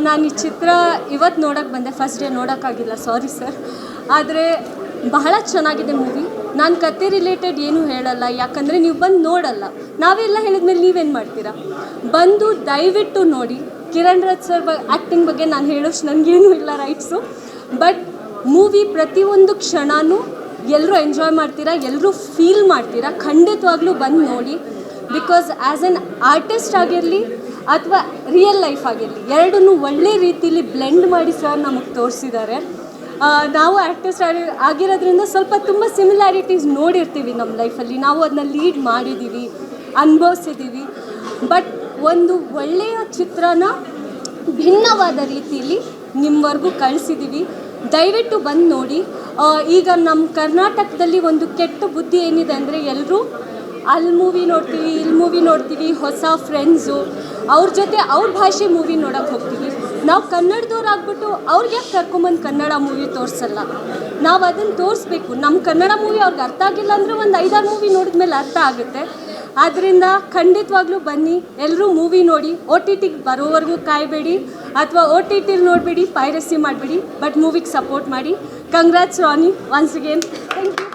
ನಾನು ಈ ಚಿತ್ರ ಇವತ್ತು ನೋಡೋಕ್ಕೆ ಬಂದೆ, ಫಸ್ಟ್ ಡೇ ನೋಡೋಕ್ಕಾಗಿಲ್ಲ, ಸಾರಿ ಸರ್. ಆದರೆ ಬಹಳ ಚೆನ್ನಾಗಿದೆ ಮೂವಿ. ನಾನು ಕತೆ ರಿಲೇಟೆಡ್ ಏನೂ ಹೇಳಲ್ಲ, ಯಾಕಂದರೆ ನೀವು ಬಂದು ನೋಡಲ್ಲ. ನಾವೆಲ್ಲ ಹೇಳಿದ್ಮೇಲೆ ನೀವೇನು ಮಾಡ್ತೀರಾ? ಬಂದು ದಯವಿಟ್ಟು ನೋಡಿ. ಕಿರಣ್ ರಾಜ್ ಸರ್ ಆ್ಯಕ್ಟಿಂಗ್ ಬಗ್ಗೆ ನಾನು ಹೇಳೋಷ್ಟು ನನಗೇನೂ ಇಲ್ಲ ರೈಟ್ಸು. ಬಟ್ ಮೂವಿ ಪ್ರತಿಯೊಂದು ಕ್ಷಣವೂ ಎಲ್ಲರೂ ಎಂಜಾಯ್ ಮಾಡ್ತೀರಾ, ಎಲ್ಲರೂ ಫೀಲ್ ಮಾಡ್ತೀರಾ. ಖಂಡಿತವಾಗ್ಲೂ ಬಂದು ನೋಡಿ. ಬಿಕಾಸ್ ಆ್ಯಸ್ ಎನ್ ಆರ್ಟಿಸ್ಟ್ ಆಗಿರಲಿ ಅಥವಾ ರಿಯಲ್ ಲೈಫ್ ಆಗಿರಲಿ, ಎರಡನ್ನೂ ಒಳ್ಳೆ ರೀತಿಲಿ ಬ್ಲೆಂಡ್ ಮಾಡಿ ಸರ್ ನಮಗೆ ತೋರಿಸಿದ್ದಾರೆ. ನಾವು ಆರ್ಟಿಸ್ಟ್ ಆಗಿರೋದ್ರಿಂದ ಸ್ವಲ್ಪ ತುಂಬ ಸಿಮಿಲ್ಯಾರಿಟೀಸ್ ನೋಡಿರ್ತೀವಿ ನಮ್ಮ ಲೈಫಲ್ಲಿ. ನಾವು ಅದನ್ನ ಲೀಡ್ ಮಾಡಿದ್ದೀವಿ, ಅನುಭವಿಸಿದ್ದೀವಿ. ಬಟ್ ಒಂದು ಒಳ್ಳೆಯ ಚಿತ್ರನ ಭಿನ್ನವಾದ ರೀತಿಯಲ್ಲಿ ನಿಮ್ಮವರೆಗೂ ಕಳಿಸಿದ್ದೀವಿ. ದಯವಿಟ್ಟು ಬಂದು ನೋಡಿ. ಈಗ ನಮ್ಮ ಕರ್ನಾಟಕದಲ್ಲಿ ಒಂದು ಕೆಟ್ಟ ಬುದ್ಧಿ ಏನಿದೆ ಅಂದರೆ, ಎಲ್ಲರೂ ಅಲ್ಲಿ ಮೂವಿ ನೋಡ್ತೀವಿ, ಇಲ್ಲಿ ಮೂವಿ ನೋಡ್ತೀವಿ, ಹೊಸ ಫ್ರೆಂಡ್ಸು ಅವ್ರ ಜೊತೆ ಅವ್ರ ಭಾಷೆ ಮೂವಿ ನೋಡೋಕ್ಕೆ ಹೋಗ್ತೀವಿ. ನಾವು ಕನ್ನಡದವ್ರು ಆಗ್ಬಿಟ್ಟು ಅವ್ರಿಗೆ ಯಾಕೆ ಕರ್ಕೊಂಬಂದು ಕನ್ನಡ ಮೂವಿ ತೋರಿಸಲ್ಲ? ನಾವು ಅದನ್ನು ತೋರಿಸ್ಬೇಕು. ನಮ್ಮ ಕನ್ನಡ ಮೂವಿ ಅವ್ರಿಗೆ ಅರ್ಥ ಆಗಿಲ್ಲ ಅಂದರೆ ಒಂದು 5-6 ಮೂವಿ ನೋಡಿದ್ಮೇಲೆ ಅರ್ಥ ಆಗುತ್ತೆ. ಆದ್ದರಿಂದ ಖಂಡಿತವಾಗ್ಲೂ ಬನ್ನಿ, ಎಲ್ಲರೂ ಮೂವಿ ನೋಡಿ. OTTಗೆ ಬರೋವರೆಗೂ ಕಾಯಬೇಡಿ, ಅಥವಾ OTTಲಿ ನೋಡಬೇಡಿ, ಪೈರಸಿ ಮಾಡಬೇಡಿ. ಬಟ್ ಮೂವಿಗೆ ಸಪೋರ್ಟ್ ಮಾಡಿ. Congrats Rani, once again thank you.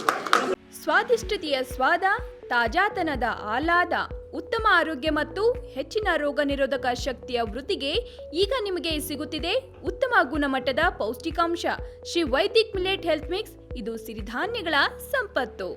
ಸ್ವಾದಿಷ್ಟತೆಯ ಸ್ವಾದ, ತಾಜಾತನದ ಆಹ್ಲಾದ, ಉತ್ತಮ ಆರೋಗ್ಯ ಮತ್ತು ಹೆಚ್ಚಿನ ರೋಗ ನಿರೋಧಕ ಶಕ್ತಿಯ ವೃದ್ಧಿಗೆ ಈಗ ನಿಮಗೆ ಸಿಗುತ್ತಿದೆ ಉತ್ತಮ ಗುಣಮಟ್ಟದ ಪೌಷ್ಟಿಕಾಂಶ Shri Vaidik millet health mix. ಇದು ಸಿರಿಧಾನ್ಯಗಳ ಸಂಪತ್ತು.